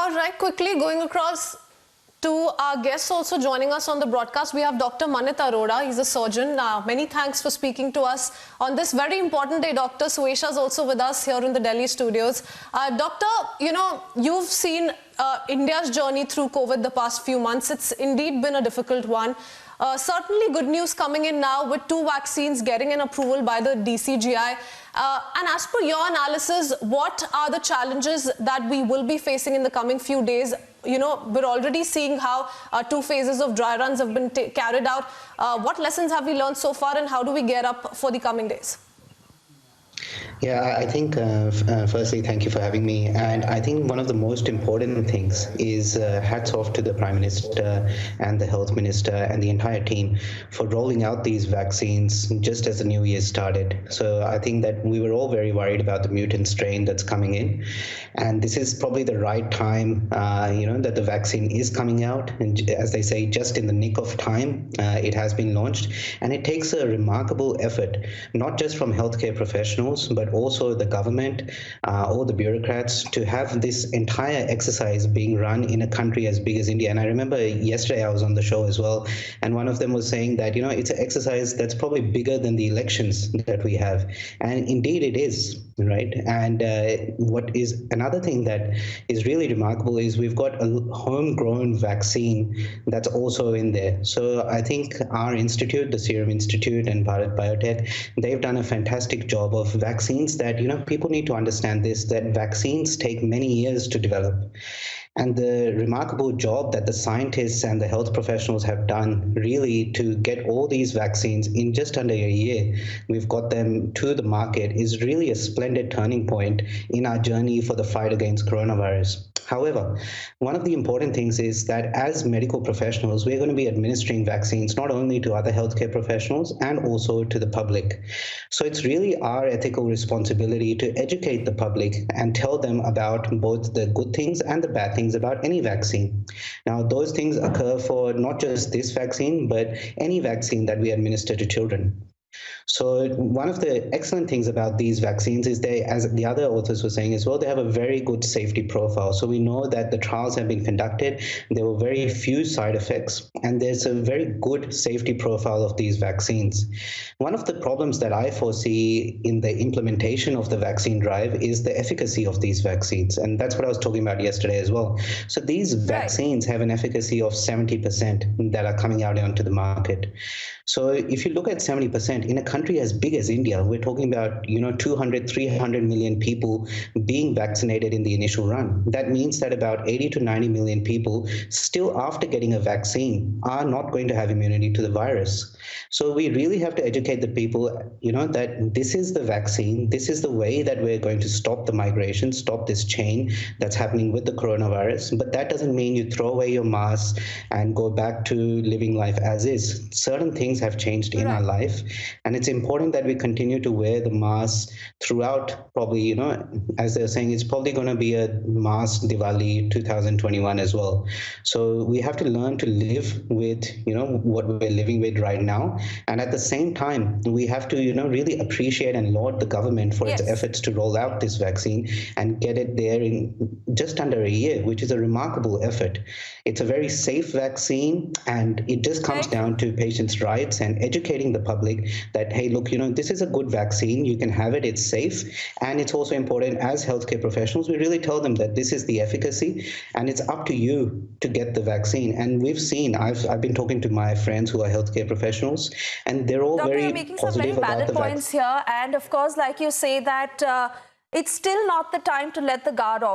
All right, quickly going across to our guests also joining us on the broadcast. We have Dr. Manit Arora. He's a surgeon. Many thanks for speaking to us on this very important day. Dr. Suesha is also with us here in the Delhi studios. Doctor, you've seen India's journey through COVID the past few months. It's indeed been a difficult one. Certainly good news coming in now with 2 vaccines getting an approval by the DCGI. And as per your analysis, what are the challenges that we will be facing in the coming few days? We're already seeing how 2 phases of dry runs have been carried out. What lessons have we learned so far, and how do we gear up for the coming days? Yeah, I think firstly, thank you for having me. And I think one of the most important things is hats off to the Prime Minister and the Health Minister and the entire team for rolling out these vaccines just as the new year started. So I think that we were all very worried about the mutant strain that's coming in. And this is probably the right time, that the vaccine is coming out. And as they say, just in the nick of time, it has been launched. And it takes a remarkable effort, not just from healthcare professionals, but also the government, all the bureaucrats, to have this entire exercise being run in a country as big as India. And I remember yesterday I was on the show as well, and one of them was saying that, it's an exercise that's probably bigger than the elections that we have. And indeed it is, right? And what is another thing that is really remarkable is we've got a homegrown vaccine that's also in there. So I think our institute, the Serum Institute and Bharat Biotech, they've done a fantastic job of vaccines that, people need to understand this, that vaccines take many years to develop. And the remarkable job that the scientists and the health professionals have done really to get all these vaccines in just under a year, we've got them to the market, is really a splendid turning point in our journey for the fight against coronavirus. However, one of the important things is that as medical professionals, we're going to be administering vaccines not only to other healthcare professionals and also to the public. So it's really our ethical responsibility to educate the public and tell them about both the good things and the bad things about any vaccine. Now, those things occur for not just this vaccine, but any vaccine that we administer to children. So one of the excellent things about these vaccines is they, as the other authors were saying as well, they have a very good safety profile. So we know that the trials have been conducted, there were very few side effects, and there's a very good safety profile of these vaccines. One of the problems that I foresee in the implementation of the vaccine drive is the efficacy of these vaccines. And that's what I was talking about yesterday as well. So these vaccines have an efficacy of 70% that are coming out onto the market. So if you look at 70%, in a country as big as India, we're talking about 200, 300 million people being vaccinated in the initial run. That means that about 80 to 90 million people still after getting a vaccine are not going to have immunity to the virus. So we really have to educate the people, that this is the vaccine, this is the way that we're going to stop the migration, stop this chain that's happening with the coronavirus. But that doesn't mean you throw away your mask and go back to living life as is. Certain things have changed in our life, and it's important that we continue to wear the mask throughout. Probably, as they're saying, it's probably going to be a mask Diwali 2021 as well. So we have to learn to live with, what we're living with right now. And at the same time, we have to, really appreciate and laud the government for its efforts to roll out this vaccine and get it there in just under a year, which is a remarkable effort. It's a very safe vaccine, and it just comes down to patients' rights and educating the public that, hey, look, this is a good vaccine, you can have it, it's safe. And it's also important as healthcare professionals, we really tell them that this is the efficacy and it's up to you to get the vaccine. And we've seen, I've been talking to my friends who are healthcare professionals, and they're all Doctor, very you're making some positive very about valid the points here. And of course, like you say, that it's still not the time to let the guard off.